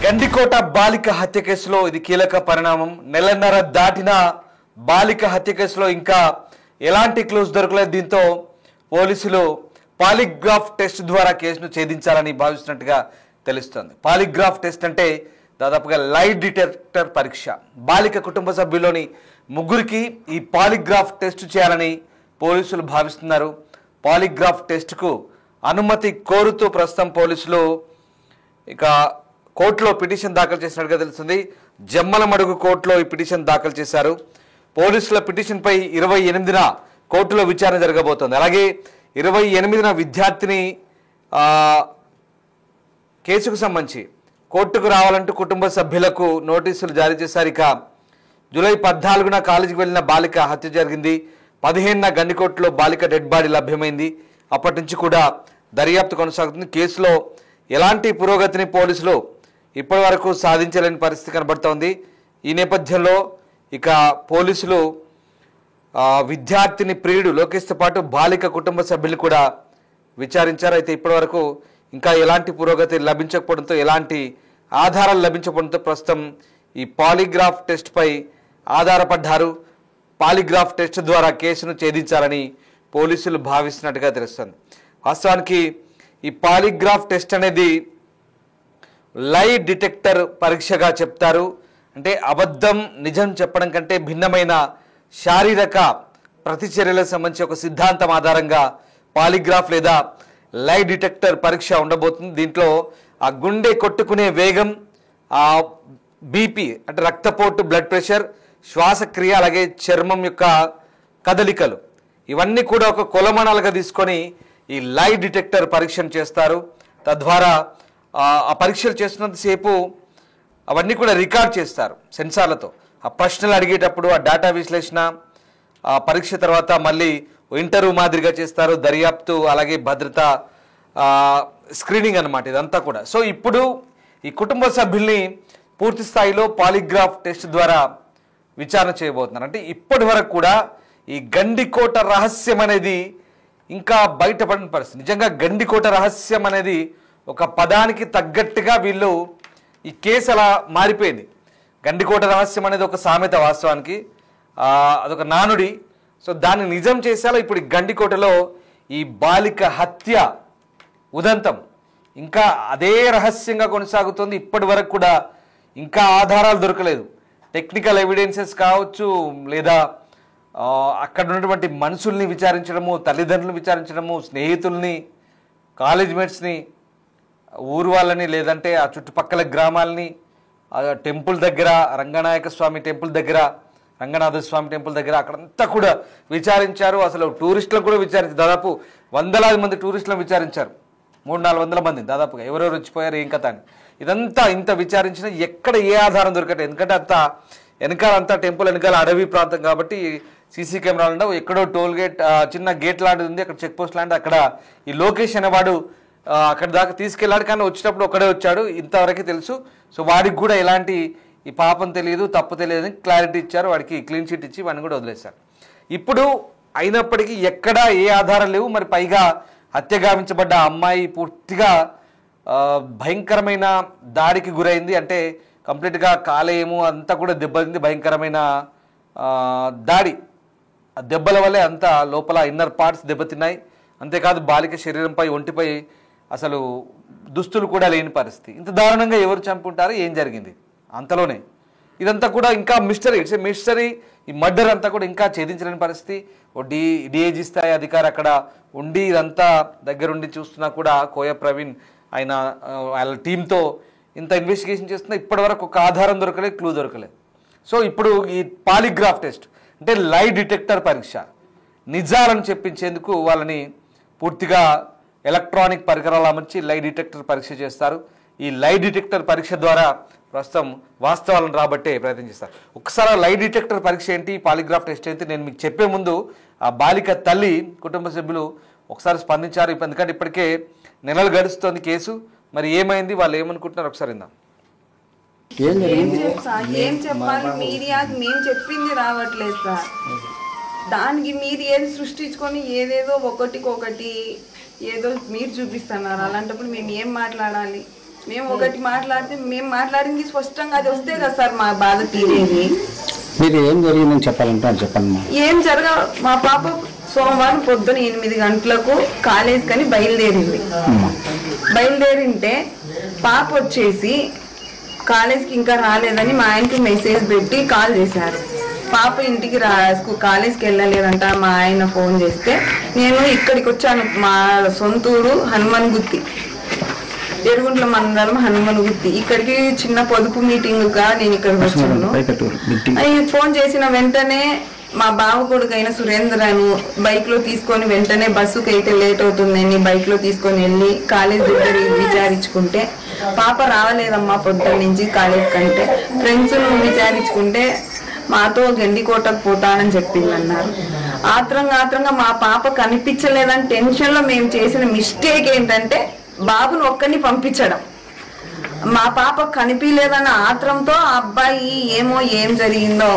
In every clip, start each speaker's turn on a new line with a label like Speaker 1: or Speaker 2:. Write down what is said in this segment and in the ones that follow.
Speaker 1: గండికోట బాలిక హత్య కేసులో ఇది కీలక పరిణామం. నెలన్నర దాటిన బాలిక హత్య కేసులో ఇంకా ఎలాంటి క్లూస్ దొరకలేదు. దీంతో పోలీసులు పాలిగ్రాఫ్ టెస్ట్ ద్వారా కేసును ఛేదించాలని భావిస్తున్నట్టుగా తెలుస్తోంది. పాలిగ్రాఫ్ టెస్ట్ అంటే దాదాపుగా లై డిటెక్టర్ పరీక్ష. బాలిక కుటుంబ సభ్యుల్లోని ముగ్గురికి ఈ పాలిగ్రాఫ్ టెస్ట్ చేయాలని పోలీసులు భావిస్తున్నారు. పాలిగ్రాఫ్ టెస్ట్కు అనుమతి కోరుతూ ప్రస్తుతం పోలీసులు ఇక కోర్టులో పిటిషన్ దాఖలు చేసినట్టుగా తెలుస్తుంది. జమ్మలమడుగు కోర్టులో ఈ పిటిషన్ దాఖలు చేశారు. పోలీసుల పిటిషన్పై 28న కోర్టులో విచారణ జరగబోతోంది. అలాగే 28న విద్యార్థిని కేసుకు సంబంధించి కోర్టుకు రావాలంటూ కుటుంబ సభ్యులకు నోటీసులు జారీ చేశారు. ఇక జూలై 14న కాలేజీకి వెళ్లిన బాలిక హత్య జరిగింది. 15న గండికోటలో బాలిక డెడ్ బాడీ లభ్యమైంది. అప్పటి నుంచి కూడా దర్యాప్తు కొనసాగుతుంది. కేసులో ఎలాంటి పురోగతిని పోలీసులు ఇప్పటి వరకు సాధించలేని పరిస్థితి కనబడుతోంది. ఈ నేపథ్యంలో ఇక పోలీసులు విద్యార్థిని ప్రియుడు లోకేష్తో పాటు బాలిక కుటుంబ సభ్యులు కూడా విచారించారు. అయితే ఇప్పటి వరకు ఇంకా ఎలాంటి పురోగతి లభించకపోవడంతో, ఎలాంటి ఆధారాలు లభించకపోవడంతో ప్రస్తుతం ఈ పాలిగ్రాఫ్ టెస్ట్పై ఆధారపడ్డారు. పాలిగ్రాఫ్ టెస్ట్ ద్వారా కేసును ఛేదించాలని పోలీసులు భావిస్తున్నట్టుగా తెలుస్తుంది. వాస్తవానికి ఈ పాలిగ్రాఫ్ టెస్ట్ అనేది లై డిటెక్టర్ పరీక్షగా చెప్తారు. అంటే అబద్ధం నిజం చెప్పడం కంటే భిన్నమైన శారీరక ప్రతిచర్యలకు సంబంధించి ఒక సిద్ధాంతం ఆధారంగా పాలిగ్రాఫ్ లేదా లై డిటెక్టర్ పరీక్ష ఉండబోతుంది. దీంట్లో ఆ గుండె కొట్టుకునే వేగం, ఆ బీపీ అంటే రక్తపోటు, బ్లడ్ ప్రెషర్, శ్వాసక్రియ, అలాగే చర్మం యొక్క కదలికలు ఇవన్నీ కూడా ఒక కొలమానాలుగా తీసుకొని ఈ లై డిటెక్టర్ పరీక్షను చేస్తారు. తద్వారా ఆ పరీక్షలు చేస్తున్నంతసేపు అవన్నీ కూడా రికార్డ్ చేస్తారు సెన్సార్లతో. ఆ ప్రశ్నలు అడిగేటప్పుడు ఆ డేటా విశ్లేషణ, ఆ పరీక్ష తర్వాత మళ్ళీ ఇంటర్వ్యూ మాదిరిగా చేస్తారు. దర్యాప్తు అలాగే భద్రత స్క్రీనింగ్ అన్నమాట ఇదంతా కూడా. సో ఇప్పుడు ఈ కుటుంబ సభ్యుల్ని పూర్తి స్థాయిలో పాలిగ్రాఫ్ టెస్ట్ ద్వారా విచారణ చేయబోతున్నారు. అంటే ఇప్పటి వరకు కూడా ఈ గండికోట రహస్యం అనేది ఇంకా బయటపడిన పరిస్థితి. నిజంగా గండికోట రహస్యం అనేది ఒక పదానికి తగ్గట్టుగా వీళ్ళు ఈ కేసు అలా మారిపోయింది. గండికోట రహస్యం అనేది ఒక సామెత, వాస్తవానికి అదొక నానుడి. సో దాన్ని నిజం చేసేలా ఇప్పుడు గండికోటలో ఈ బాలిక హత్య ఉదంతం ఇంకా అదే రహస్యంగా కొనసాగుతుంది. ఇప్పటి వరకు కూడా ఇంకా ఆధారాలు దొరకలేదు. టెక్నికల్ ఎవిడెన్సెస్ కావచ్చు, లేదా అక్కడ ఉన్నటువంటి మనుషుల్ని విచారించడము, తల్లిదండ్రులను విచారించడము, స్నేహితుల్ని, కాలేజ్ మేట్స్ని, ఊరు వాళ్ళని, లేదంటే ఆ చుట్టుపక్కల గ్రామాలని, టెంపుల్ దగ్గర రంగనాయక స్వామి టెంపుల్ దగ్గర, రంగనాథ స్వామి టెంపుల్ దగ్గర అక్కడంతా కూడా విచారించారు. అసలు టూరిస్టులను కూడా విచారించారు. దాదాపు వందలాది మంది టూరిస్టులను విచారించారు. 300-400 మంది దాదాపుగా ఎవరెవరు వచ్చిపోయారు, ఏం కథ అని. ఇదంతా ఇంత విచారించినా ఎక్కడ ఏ ఆధారం దొరకట్లేదు. ఎందుకంటే అంతా వెనకాల, అంతా టెంపుల్ వెనకాల అడవి ప్రాంతం కాబట్టి సీసీ కెమెరాలు ఉండవు. ఎక్కడో టోల్ గేట్, చిన్న గేట్ లాంటిది ఉంది, అక్కడ చెక్ పోస్ట్ లాంటిది. అక్కడ ఈ లోకేష్ అనేవాడు అక్కడ దాకా తీసుకెళ్ళాడు, కానీ వచ్చేటప్పుడు ఒక్కడే వచ్చాడు, ఇంతవరకు తెలుసు. సో వాడికి కూడా ఎలాంటి ఈ పాపం తెలియదు, తప్పు తెలియదు అని క్లారిటీ ఇచ్చారు. వాడికి క్లీన్ షీట్ ఇచ్చి వాడిని కూడా వదిలేశారు. ఇప్పుడు అయినప్పటికీ ఎక్కడా ఏ ఆధారం లేవు. మరి పైగా హత్య గావించబడ్డ అమ్మాయి పూర్తిగా భయంకరమైన దాడికి గురైంది. అంటే కంప్లీట్గా కాలేయము అంతా కూడా దెబ్బతింది. భయంకరమైన దాడి, దెబ్బల వల్లే అంతా లోపల ఇన్నర్ పార్ట్స్ దెబ్బతిన్నాయి. అంతేకాదు బాలిక శరీరంపై, ఒంటిపై అసలు దుస్తులు కూడా లేని పరిస్థితి. ఇంత దారుణంగా ఎవరు చంపుంటారు, ఏం జరిగింది అంతలోనే ఇదంతా కూడా ఇంకా మిస్టరీ. It's a mystery. ఈ మర్డర్ అంతా కూడా ఇంకా ఛేదించలేని పరిస్థితి. ఓ డిఐజీ స్థాయి అధికారి అక్కడ ఉండి ఇదంతా దగ్గరుండి చూస్తున్నా కూడా, కోయ ప్రవీణ్ ఆయన వాళ్ళ టీంతో ఇంత ఇన్వెస్టిగేషన్ చేస్తున్నా ఇప్పటి వరకు ఒక ఆధారం దొరకలేదు, క్లూ దొరకలేదు. సో ఇప్పుడు ఈ పాలిగ్రాఫ్ టెస్ట్ అంటే లై డిటెక్టర్ పరీక్ష, నిజాలను చెప్పించేందుకు వాళ్ళని పూర్తిగా ఎలక్ట్రానిక్ పరికరాలు అమర్చి లై డిటెక్టర్ పరీక్ష చేస్తారు. ఈ లై డిటెక్టర్ పరీక్ష ద్వారా ప్రస్తుతం వాస్తవాలను రాబట్టే ప్రయత్నం చేస్తారు. ఒకసారి లై డిటెక్టర్ పరీక్ష ఏంటి, పాలిగ్రాఫ్ టెస్ట్ ఏంటి నేను మీకు చెప్పే ముందు ఆ బాలిక తల్లి, కుటుంబ సభ్యులు ఒకసారి స్పందించారు. ఎందుకంటే ఇప్పటికే నెలలు గడుస్తుంది కేసు. మరి ఏమైంది, వాళ్ళు ఏమనుకుంటున్నారు ఒకసారి విందాం.
Speaker 2: ఏం చెప్పాలి, మీడియాకి మేము చెప్పింది రావట్లేదు సార్. దానికి మీరు ఏది సృష్టించుకొని ఏదేదో ఒకటికొకటి ఏదో మీరు చూపిస్తున్నారు. అలాంటప్పుడు మేము ఏం మాట్లాడాలి? మేము ఒకటి మాట్లాడితే మేము మాట్లాడింది స్పష్టంగా అది వస్తే కదా సార్ మా బాధ తీరేది.
Speaker 3: మీరు ఏం జరిగిందని చెప్పాలంటే చెప్పండి.
Speaker 2: ఏం జరగ మా పాప సోమవారం పొద్దున 8 గంటలకు కాలేజ్ కని బయలుదేరింటే పాప వచ్చేసి కాలేజ్కి ఇంకా రాలేదని మా ఆయనకి మెసేజ్ పెట్టి కాల్ చేశారు. పాప ఇంటికి కాలేజ్కి వెళ్ళలేదంట. మా ఆయన ఫోన్ చేస్తే నేను ఇక్కడికి వచ్చాను, మా సొంతూరు హనుమన్గుత్తి, ఎరుగుంట్ల మండలం హనుమన్గుత్తి. ఇక్కడికి చిన్న పొదుపు మీటింగ్గా నేను ఇక్కడికి వచ్చాను. ఫోన్ చేసిన వెంటనే మా బావ కొడుకైన సురేంద్రను బైక్లో తీసుకొని వెంటనే బస్సుకి అయితే లేట్ అవుతుందని బైక్లో తీసుకొని వెళ్ళి కాలేజ్ దగ్గర విచారించుకుంటే పాప రావలేదమ్మా పొద్దున్న నుంచి కాలేజ్ కంటే. ఫ్రెండ్స్ను విచారించుకుంటే మాతో గండికోటకు పోతానని చెప్పిందన్నారు. ఆత్రంగా మా పాప కనిపించలేదని టెన్షన్లో మేము చేసిన మిస్టేక్ ఏంటంటే బాబును ఒక్కడిని పంపించడం. మా పాప కనిపించలేదన్న ఆత్రంతో ఆ అబ్బాయి ఏం జరిగిందో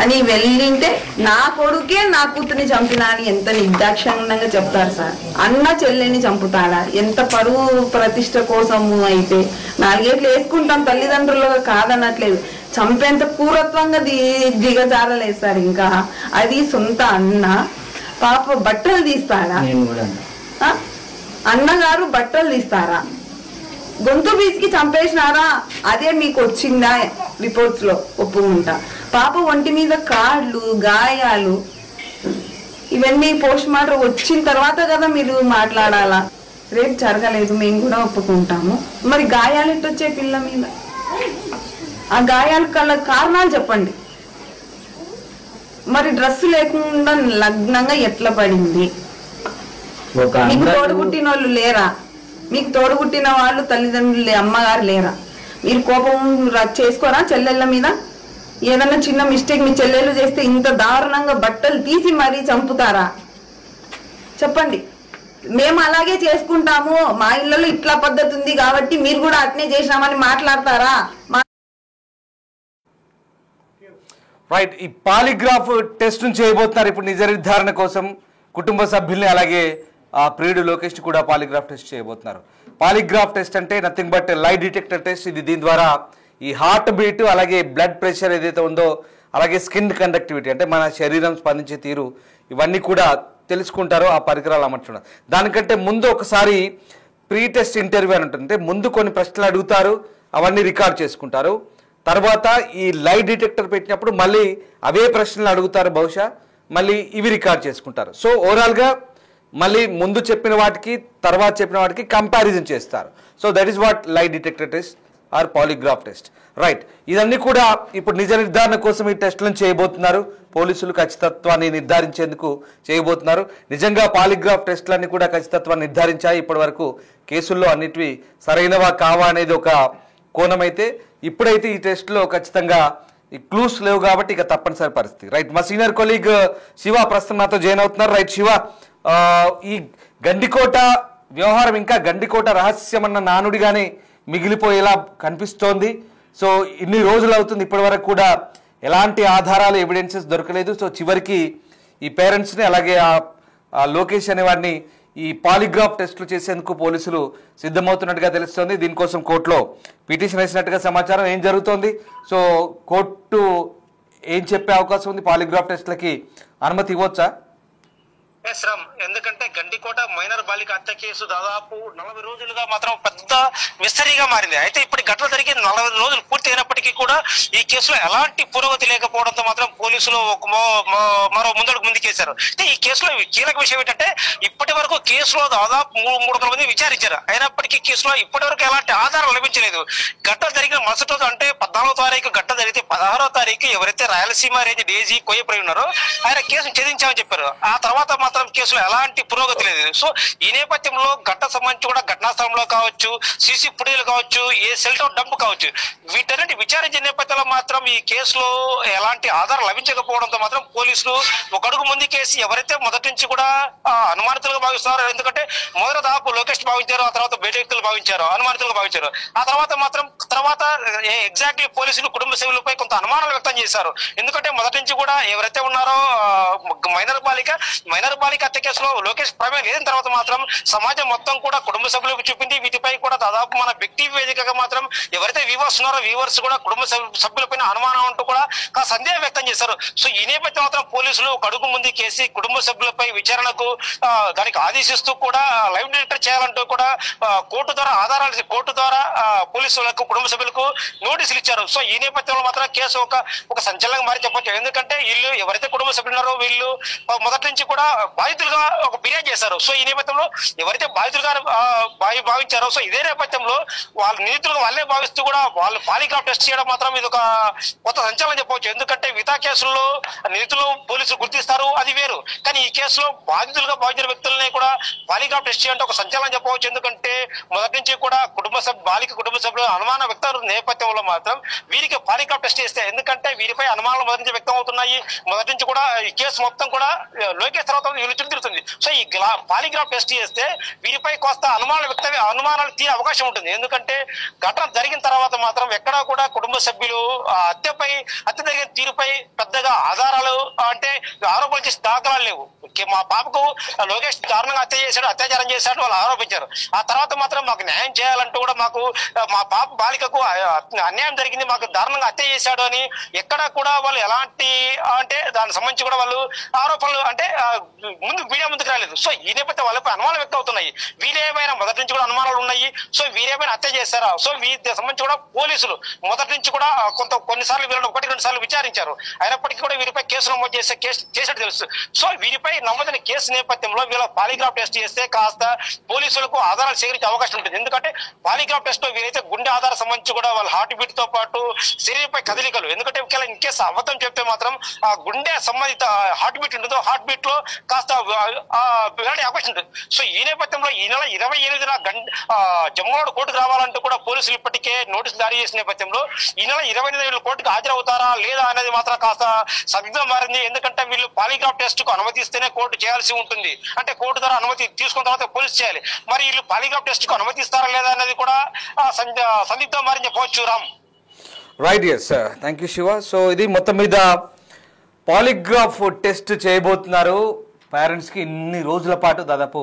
Speaker 2: అని వెళ్ళింటే నా కొడుకే నా కూతుర్ని చంపినా అని ఎంత నిర్దాక్షిణ్యంగా చెప్తారు సార్. అన్న చెల్లెని చంపుతాడా? ఎంత పరువు ప్రతిష్ట కోసము అయితే 4 ఏళ్ళు వేసుకుంటాం, తల్లిదండ్రులుగా కాదనట్లేదు. చంపేంత క్రూరత్వంగా దిగజారలేదు సార్. ఇంకా అది సొంత అన్న. పాప బట్టలు తీస్తాడా? అన్నగారు బట్టలు తీస్తారా? గొంతు బీసికి చంపేసినారా? అదే మీకు వచ్చిందా రిపోర్ట్స్ లో? ఒప్పుకుంటా. పాప ఒంటి మీద కాళ్ళు గాయాలు ఇవన్నీ పోస్ట్ మార్టం వచ్చిన తర్వాత కదా మీరు మాట్లాడాలా. రేపు జరగలేదు మేము కూడా ఒప్పుకుంటాము. మరి గాయాలు ఎట్టొచ్చే పిల్ల మీద? ఆ గాయాలు కల కారణాలు చెప్పండి. మరి డ్రెస్ లేకుండా లగ్నంగా ఎట్లా పడింది? మీకు తోడుగుట్టిన వాళ్ళు లేరా? మీకు తోడుగుట్టిన వాళ్ళు తల్లిదండ్రులు అమ్మగారు లేరా? మీరు కోపం చేసుకోరా చెల్లెళ్ళ మీద? ఏదన్నా చిన్న మిస్టేక్ మీ చెల్లెళ్ళు చేస్తే ఇంత దారుణంగా బట్టలు తీసి మరీ చంపుతారా? చెప్పండి. మేము అలాగే చేసుకుంటాము, మా ఇళ్ళలో ఇట్లా పద్ధతి ఉంది కాబట్టి మీరు కూడా అట్నే చేసినామని మాట్లాడతారా?
Speaker 1: రైట్. ఈ పాలిగ్రాఫ్ టెస్ట్ చేయబోతున్నారు ఇప్పుడు నిజ నిర్ధారణ కోసం. కుటుంబ సభ్యుల్ని అలాగే ప్రియుడు లోకేష్ కూడా పాలిగ్రాఫ్ టెస్ట్ చేయబోతున్నారు. పాలిగ్రాఫ్ టెస్ట్ అంటే నథింగ్ బట్ లై డిటెక్టర్ టెస్ట్. దీని ద్వారా ఈ హార్ట్ బీట్ అలాగే బ్లడ్ ప్రెషర్ ఏదైతే ఉందో అలాగే స్కిన్ కండక్టివిటీ అంటే మన శరీరం స్పందించే తీరు ఇవన్నీ కూడా తెలుసుకుంటారో ఆ పరికరాలు అమర్చున్నారు. దానికంటే ముందు ఒకసారి ప్రీ టెస్ట్ ఇంటర్వ్యూ అని ఉంటుంది. అంటే ముందు కొన్ని ప్రశ్నలు అడుగుతారు, అవన్నీ రికార్డ్ చేసుకుంటారు. తర్వాత ఈ లై డిటెక్టర్ పెట్టినప్పుడు మళ్ళీ అవే ప్రశ్నలు అడుగుతారు, బహుశా మళ్ళీ ఇవి రికార్డ్ చేసుకుంటారు. సో ఓవరాల్గా మళ్ళీ ముందు చెప్పిన వాటికి తర్వాత చెప్పిన వాటికి కంపారిజన్ చేస్తారు. So that is what lie detector test or polygraph test. Right. ఇదన్నీ కూడా ఇప్పుడు నిజ నిర్ధారణ కోసం ఈ టెస్టులను చేయబోతున్నారు. పోలీసులు ఖచ్చితత్వాన్ని నిర్ధారించేందుకు చేయబోతున్నారు. నిజంగా పాలిగ్రాఫ్ టెస్టులన్నీ కూడా ఖచ్చితత్వాన్ని నిర్ధారించాయి. ఇప్పటి వరకు కేసుల్లో అన్నిటివి సరైనవా కావా అనేది ఒక కోణం అయితే, ఇప్పుడైతే ఈ టెస్ట్లో ఖచ్చితంగా ఈ క్లూస్ లేవు కాబట్టి ఇక తప్పనిసరి పరిస్థితి. రైట్. మా సీనియర్ కొలీగ్ శివ ప్రస్తుతం నాతో జాయిన్ అవుతున్నారు. రైట్ శివ, ఈ గండికోట వ్యవహారం ఇంకా గండికోట రహస్యమన్న నానుడిగానే మిగిలిపోయేలా కనిపిస్తోంది. సో ఇన్ని రోజులు అవుతుంది, ఇప్పటి వరకు కూడా ఎలాంటి ఆధారాలు ఎవిడెన్సెస్ దొరకలేదు. సో చివరికి ఈ పేరెంట్స్ని అలాగే ఆ లోకేష్ అనేవాడిని ఈ పాలిగ్రాఫ్ టెస్టులు చేసేందుకు పోలీసులు సిద్ధమవుతున్నట్టుగా తెలుస్తోంది. దీనికోసం కోర్టులో పిటిషన్ వేసినట్టుగా సమాచారం. ఏం జరుగుతోంది? సో కోర్టు ఏం చెప్పే అవకాశం ఉంది? పాలిగ్రాఫ్ టెస్టులకి అనుమతి ఇవ్వచ్చా?
Speaker 4: ఎందుకంటే గండికోట మైనర్ బాలిక హత్య కేసు దాదాపు 40 రోజులుగా మాత్రం పెద్ద మిస్టరీగా మారింది. అయితే ఇప్పుడు ఘటన జరిగి 40 రోజులు పూర్తి అయినప్పటికీ కూడా ఈ కేసులో ఎలాంటి పురోగతి లేకపోవడంతో మాత్రం పోలీసులు మరో ముందుకేశారు. అయితే ఈ కేసులో కీలక విషయం ఏంటంటే ఇప్పటి వరకు కేసులో దాదాపు 300 మంది విచారించారు. అయినప్పటికీ కేసులో ఇప్పటి వరకు ఎలాంటి ఆధారం లభించలేదు. ఘటన జరిగిన మరుసటి రోజు అంటే 14వ తారీఖు ఘటన జరిగితే 16వ తారీఖు ఎవరైతే రాయలసీమ రేంజ్ డీజీ కోయప్రవి ఉన్నారో ఆయన కేసును ఛేదించామని చెప్పారు. ఆ తర్వాత మాత్రం కేసులో ఎలాంటి పురోగతి లేదు. సో ఈ నేపథ్యంలో ఘటన సంబంధించి కూడా ఘటనా స్థలంలో కావచ్చు, సీసీ ఫుటేజ్ కావచ్చు, ఏ సెల్ టవర్ డంప్ కావచ్చు, వీటన్నిటి విచారించిన నేపథ్యంలో మాత్రం ఈ కేసులో ఎలాంటి ఆధారం లభించకపోవడంతో మాత్రం పోలీసులు ఒక అడుగు ముందుకేసి ఎవరైతే మొదటి నుంచి కూడా అనుమానితులుగా భావిస్తున్నారు. ఎందుకంటే మొదట దాపు లోకేష్ భావించారు, ఆ తర్వాత బయట వ్యక్తులు భావించారు, అనుమానితులుగా భావించారు. ఆ తర్వాత ఎగ్జాక్ట్లీ పోలీసులు కుటుంబ సభ్యులపై కొంత అనుమానాలు వ్యక్తం చేశారు. ఎందుకంటే మొదటి నుంచి కూడా ఎవరైతే ఉన్నారో మైనర్ బాలిక హత్య కేసులో లోకేష్ ప్రమేయం లేని తర్వాత మాత్రం సమాజం మొత్తం కూడా కుటుంబ సభ్యులకు చూపింది. వీటిపై కూడా కూడా దాదాపు మన వ్యక్తి వేదికగా మాత్రం ఎవరైతే వ్యూవర్స్ ఉన్నారో వ్యూవర్స్ కూడా కుటుంబ సభ్యులపైన అనుమానం అంటూ కూడా సందేహం వ్యక్తం చేశారు. సో ఈ నేపథ్యం మాత్రం పోలీసులు ఒక అడుగు ముందుకేసి కుటుంబ సభ్యులపై విచారణకు దానికి ఆదేశిస్తూ కూడా లైవ్ డిటెక్టర్ చేయాలంటూ కూడా కోర్టు ద్వారా పోలీసులకు కుటుంబ సభ్యులకు నోటీసులు ఇచ్చారు. సో ఈ నేపథ్యంలో మాత్రం కేసు ఒక సంచలనంగా మారి చెప్పొచ్చు. ఎందుకంటే వీళ్ళు ఎవరైతే కుటుంబ సభ్యులు ఉన్నారో వీళ్ళు మొదటి నుంచి కూడా బాధితులుగా ఒక ఫిర్యాదు చేశారు. సో ఈ నేపథ్యంలో ఎవరైతే బాధితులుగా భావించారో సో ఇదే నేపథ్యంలో వాళ్ళ నిందితులు వాళ్ళే భావిస్తూ కూడా వాళ్ళు పాలిగ్రాఫ్ టెస్ట్ చేయడం మాత్రం ఇది ఒక కొత్త సంచలనం చెప్పవచ్చు. ఎందుకంటే మిగతా కేసుల్లో నిందితులు పోలీసులు గుర్తిస్తారు, అది వేరు. కానీ ఈ కేసులో బాధితులుగా భావించిన వ్యక్తులని కూడా పాలిగ్రాఫ్ టెస్ట్ చేయాలంటే ఒక సంచలనం చెప్పవచ్చు. ఎందుకంటే మొదటి నుంచి కూడా బాలిక కుటుంబ సభ్యులు అనుమానం వ్యక్తం నేపథ్యంలో మాత్రం వీరికి పాలిగ్రాఫ్ టెస్ట్ చేస్తే, ఎందుకంటే వీరిపై అనుమానాలు మొదటి నుంచి వ్యక్తం అవుతున్నాయి. మొదటి నుంచి కూడా ఈ కేసు మొత్తం కూడా లోకేష్ తర్వాత వీళ్ళు చుడుతుంది. సో ఈ పాలిగ్రాఫ్ టెస్ట్ చేస్తే వీరిపై కొంత అనుమానాలు తీరే అవకాశం ఉంటుంది. ఎందుకంటే ఘటన జరిగిన తర్వాత మాత్రం ఎక్కడా కూడా కుటుంబ సభ్యులు హత్య జరిగిన తీరుపై పెద్దగా ఆధారాలు అంటే ఆరోపణలు చేసే దాఖలాలు లేవు. మా పాపకు లోకేష్ దారుణంగా అత్యాచారం చేశాడు వాళ్ళు ఆరోపించారు. ఆ తర్వాత మాత్రం మాకు న్యాయం చేయాలంటూ కూడా మా పాప బాలికకు అన్యాయం జరిగింది, మాకు దారుణంగా హత్య చేశాడు అని ఎక్కడా కూడా వాళ్ళు ఎలాంటి అంటే దానికి సంబంధించి కూడా వాళ్ళు ఆరోపణలు అంటే మీడియా ముందుకు రాలేదు. సో ఈ నేపథ్యం వాళ్ళపై అనుమానాలు వ్యక్తం అవుతున్నాయి. వీరేమైనా మొదటి నుంచి కూడా అనుమానాలు ఉన్నాయి. సో వీరేమైనా హత్య చేశారా? సో వీరికి సంబంధించి కూడా పోలీసులు మొదటి నుంచి కూడా కొన్నిసార్లు వీళ్ళని 1-2 సార్లు విచారించారు. అయినప్పటికీ కూడా వీరిపై కేసు నమోదు చేసినట్టు తెలుసు. సో వీరిపై నమోదైన కేసు నేపథ్యంలో వీళ్ళ పాలిగ్రాఫ్ టెస్ట్ చేస్తే కాస్త పోలీసులకు ఆధారాలు సేకరించే అవకాశం ఉంటుంది. ఎందుకంటే పాలిగ్రాఫ్ టెస్ట్ లో వీరైతే గుండె ఆధారం సంబంధించి కూడా వాళ్ళ హార్ట్ బీట్ తో పాటు శరీరంపై కదలికలు, ఎందుకంటే ఇన్ కేసు అబద్ధం చెప్తే మాత్రం ఆ గుండె సంబంధిత హార్ట్ బీట్ ఉంటుందో హార్ట్ బీట్ లో కాస్త వెల్లడే అవకాశం ఉంటుంది. సో ఈ నేపథ్యంలో ఈ నెల 28న జమ్మోడు కోర్టుకు రావాలంటూ కూడా పోలీసులు ఇప్పటికే నోటీసులు జారీ చేసిన నేపథ్యంలో ఈ నెల 28న కోర్టుకు హాజరవుతారా లేదా అనేది మాత్రం కాస్త సందిగ్ధం మారింది. ఎందుకంటే వీళ్ళు పాలిగ్రాఫ్ టెస్ట్ కు అనుమతిస్తేనే కోర్టు చేయాల్సి ఉంటుంది. అంటే కోర్టు ద్వారా అనుమతి తీసుకున్న తర్వాత పోలీసు చేయాలి. మరి వీళ్ళు పాలిగ్రాఫ్ టెస్ట్ కు అనుమతిస్తారా లేదా అనేది కూడా సందిగ్ధం మారింది చెప్పవచ్చు. Ram
Speaker 1: right, yes, thank you Shiva. So ఇది మొత్తం మీద పాలిగ్రాఫ్ టెస్ట్ చేయబోతున్నారు. పేరెంట్స్కి ఇన్ని రోజుల పాటు దాదాపు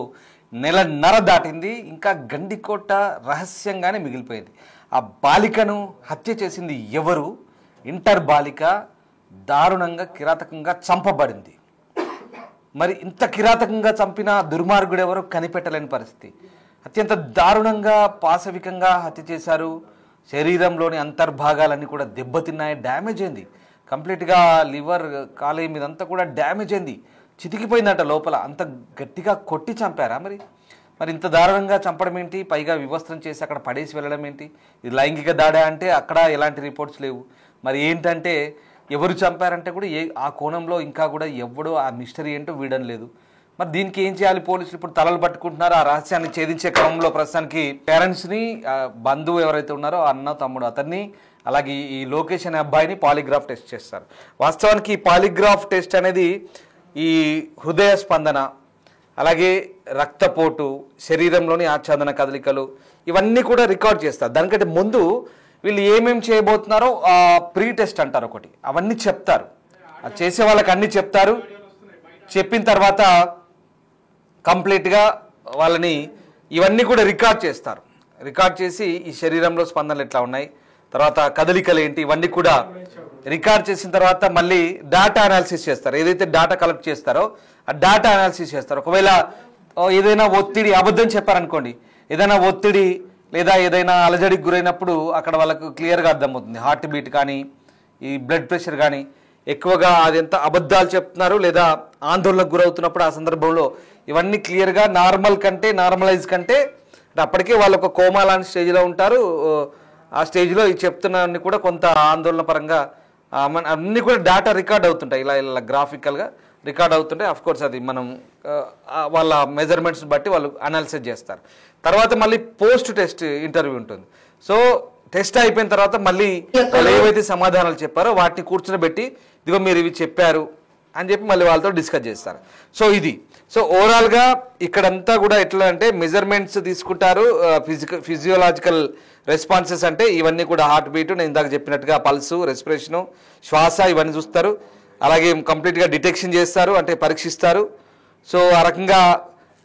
Speaker 1: 1.5 నెలలు దాటింది. ఇంకా గండికోట రహస్యంగానే మిగిలిపోయింది. ఆ బాలికను హత్య చేసింది ఎవరు? ఇంటర్ బాలిక దారుణంగా కిరాతకంగా చంపబడింది. మరి ఇంత కిరాతకంగా చంపిన దుర్మార్గుడు ఎవరో కనిపెట్టలేని పరిస్థితి. అత్యంత దారుణంగా పాశవికంగా హత్య చేశారు. శరీరంలోని అంతర్భాగాలన్నీ కూడా దెబ్బతిన్నాయి, డ్యామేజ్ అయింది. కంప్లీట్గా లివర్ కాలేయం మీదంతా కూడా డ్యామేజ్ అయింది, చితికిపోయిందట లోపల. అంత గట్టిగా కొట్టి చంపారా? మరి ఇంత దారుణంగా చంపడం ఏంటి? పైగా వివస్త్రం చేసి అక్కడ పడేసి వెళ్ళడం ఏంటి? ఇది లైంగిక దాడి అంటే అక్కడ ఎలాంటి రిపోర్ట్స్ లేవు. మరి ఏంటంటే ఎవరు చంపారంటే కూడా ఆ కోణంలో ఇంకా కూడా ఎవడో ఆ మిస్టరీ ఏంటో వీడడం లేదు. మరి దీనికి ఏం చేయాలి? పోలీసులు ఇప్పుడు తలలు పట్టుకుంటున్నారు. ఆ రహస్యాన్ని ఛేదించే క్రమంలో ప్రస్తుతానికి పేరెంట్స్ని, బంధువు ఎవరైతే ఉన్నారో అన్న తమ్ముడు అతన్ని, అలాగే ఈ లోకేష్ అనే అబ్బాయిని పాలిగ్రాఫ్ టెస్ట్ చేస్తారు. వాస్తవానికి ఈ పాలిగ్రాఫ్ టెస్ట్ అనేది ఈ హృదయ స్పందన, అలాగే రక్తపోటు, శరీరంలోని ఆచ్ఛాదన కదలికలు ఇవన్నీ కూడా రికార్డ్ చేస్తారు. దానికంటే ముందు వీళ్ళు ఏమేమి చేయబోతున్నారో ప్రీ టెస్ట్ అంటారు ఒకటి, అవన్నీ చెప్తారు. అది చేసే వాళ్ళకి అన్నీ చెప్తారు. చెప్పిన తర్వాత కంప్లీట్గా వాళ్ళని ఇవన్నీ కూడా రికార్డ్ చేస్తారు. రికార్డ్ చేసి ఈ శరీరంలో స్పందనలు ఎట్లా ఉన్నాయి, తర్వాత కదలికలు ఏంటి, ఇవన్నీ కూడా రికార్డ్ చేసిన తర్వాత మళ్ళీ డేటా అనాలిసిస్ చేస్తారు. ఏదైతే డేటా కలెక్ట్ చేస్తారో ఆ డేటా అనాలిసిస్ చేస్తారు. ఒకవేళ ఏదైనా ఒత్తిడి, అబద్ధం చెప్పారనుకోండి, ఏదైనా ఒత్తిడి లేదా ఏదైనా అలజడికి గురైనప్పుడు అక్కడ వాళ్ళకు క్లియర్గా అర్థమవుతుంది. హార్ట్ బీట్ కానీ ఈ బ్లడ్ ప్రెషర్ కానీ ఎక్కువగా అది ఎంత అబద్ధాలు చెప్తున్నారు లేదా ఆందోళనకు గురవుతున్నప్పుడు ఆ సందర్భంలో ఇవన్నీ క్లియర్గా నార్మలైజ్ కంటే అప్పటికే వాళ్ళు ఒక కోమా లాంటి స్టేజ్లో ఉంటారు. ఆ స్టేజ్లో ఈ చెప్తున్నవన్నీ కూడా కొంత ఆందోళన పరంగా అన్నీ కూడా డేటా రికార్డ్ అవుతుంటాయి. ఇలా గ్రాఫికల్గా రికార్డ్ అవుతుంటాయి. అఫ్కోర్స్ అది మనం వాళ్ళ మెజర్మెంట్స్ బట్టి వాళ్ళు అనాలిసిస్ చేస్తారు. తర్వాత మళ్ళీ పోస్ట్ టెస్ట్ ఇంటర్వ్యూ ఉంటుంది. సో టెస్ట్ అయిపోయిన తర్వాత మళ్ళీ వాళ్ళు ఏవైతే సమాధానాలు చెప్పారో వాటిని కూర్చోబెట్టి ఇదిగో మీరు ఇవి చెప్పారు అని చెప్పి మళ్ళీ వాళ్ళతో డిస్కస్ చేస్తారు. సో ఓవరాల్గా ఇక్కడంతా కూడా ఎట్లా అంటే మెజర్మెంట్స్ తీసుకుంటారు. ఫిజియోలాజికల్ రెస్పాన్సెస్ అంటే ఇవన్నీ కూడా హార్ట్ బీట్, నేను ఇందాక చెప్పినట్టుగా పల్సు, రెస్పిరేషను, శ్వాస ఇవన్నీ చూస్తారు. అలాగే కంప్లీట్గా డిటెక్షన్ చేస్తారు, అంటే పరీక్షిస్తారు. సో ఆ రకంగా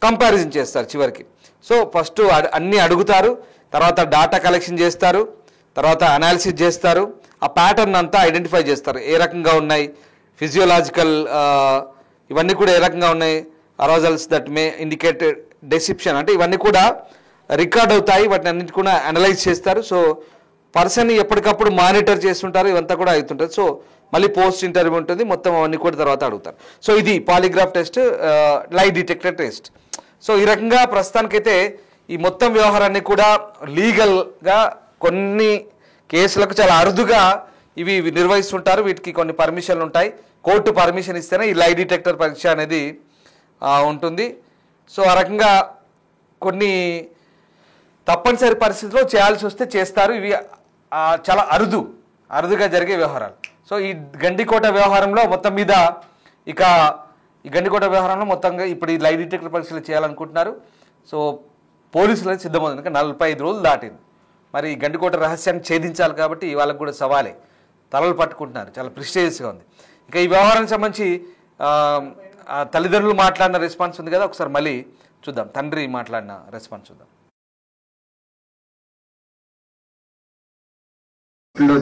Speaker 1: కంపారిజన్ చేస్తారు చివరికి. సో ఫస్ట్ అన్నీ అడుగుతారు. తర్వాత డాటా కలెక్షన్ చేస్తారు, తర్వాత అనాలిసిస్ చేస్తారు, ఆ ప్యాటర్న్ అంతా ఐడెంటిఫై చేస్తారు. ఏ రకంగా ఉన్నాయి ఫిజియోలాజికల్ ఇవన్నీ కూడా ఏ రకంగా ఉన్నాయి, అరోజల్స్ దట్ మే ఇండికేటెడ్ డెసిప్షన్ అంటే ఇవన్నీ కూడా రికార్డ్ అవుతాయి. వాటిని అన్నింటి కూడా అనలైజ్ చేస్తారు. సో పర్సన్ని ఎప్పటికప్పుడు మానిటర్ చేస్తుంటారు. ఇవంతా కూడా అవుతుంటుంది. సో మళ్ళీ పోస్ట్ ఇంటర్వ్యూ ఉంటుంది, మొత్తం అవన్నీ కూడా తర్వాత అడుగుతారు. సో ఇది పాలిగ్రాఫ్ టెస్ట్, లై డిటెక్టర్ టెస్ట్. సో ఈ రకంగా ప్రస్తుతానికైతే ఈ మొత్తం వ్యవహారాన్ని కూడా లీగల్గా కొన్ని కేసులకు చాలా అరుదుగా ఇవి నిర్వహిస్తుంటారు. వీటికి కొన్ని పర్మిషన్లు ఉంటాయి. కోర్టు పర్మిషన్ ఇస్తేనే ఈ లై డిటెక్టర్ పరీక్ష అనేది ఉంటుంది. సో ఆ రకంగా కొన్ని తప్పనిసరి పరిస్థితుల్లో చేయాల్సి వస్తే చేస్తారు. ఇవి చాలా అరుదుగా జరిగే వ్యవహారాలు. సో ఈ గండికోట వ్యవహారంలో మొత్తం మీద ఇక ఈ గండికోట వ్యవహారంలో మొత్తంగా ఇప్పుడు ఈ లై డిటెక్టర్ పరీక్షలు చేయాలనుకుంటున్నారు. సో పోలీసులు అయితే సిద్ధమవుతుంది. ఇంకా 45 రోజులు దాటింది. మరి ఈ గండికోట రహస్యాన్ని ఛేదించాలి కాబట్టి వాళ్ళకు కూడా సవాలే, తలలు పట్టుకుంటున్నారు. చాలా ప్రిస్టేజియస్గా ఉంది. ఇక ఈ వ్యవహారానికి సంబంధించి తల్లిదండ్రులు మాట్లాడిన రెస్పాన్స్ ఉంది కదా, ఒకసారి మళ్ళీ చూద్దాం. తండ్రి మాట్లాడిన రెస్పాన్స్ చూద్దాం.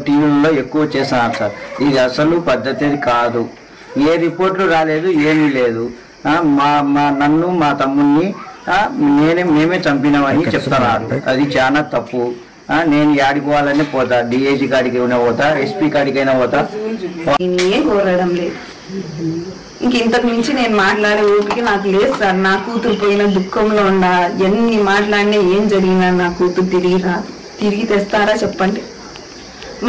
Speaker 5: టీవీలలో ఎక్కువ చేస్తున్నారు సార్. ఇది అసలు పద్ధతి కాదు. ఏ రిపోర్ట్లు రాలేదు, ఏమీ లేదు. నన్ను మా తమ్ముడిని మేమే చంపినామని చెప్తున్నారు. అది చాలా తప్పు. నేను యాడిపోవాలని పోతా, డిఐజీ కాడికి అయినా పోతా, ఎస్పీ కాడికైనా పోతా.
Speaker 2: నేనే కోరడం లేదు. ఇంతకు మించి నేను మాట్లాడే ఊరికి నాకు లేదు సార్. నా కూతురు పోయిన దుఃఖంలో ఉండా, ఎన్ని మాట్లాడినా ఏం జరిగినా నా కూతురు తిరిగి తెస్తారా చెప్పండి.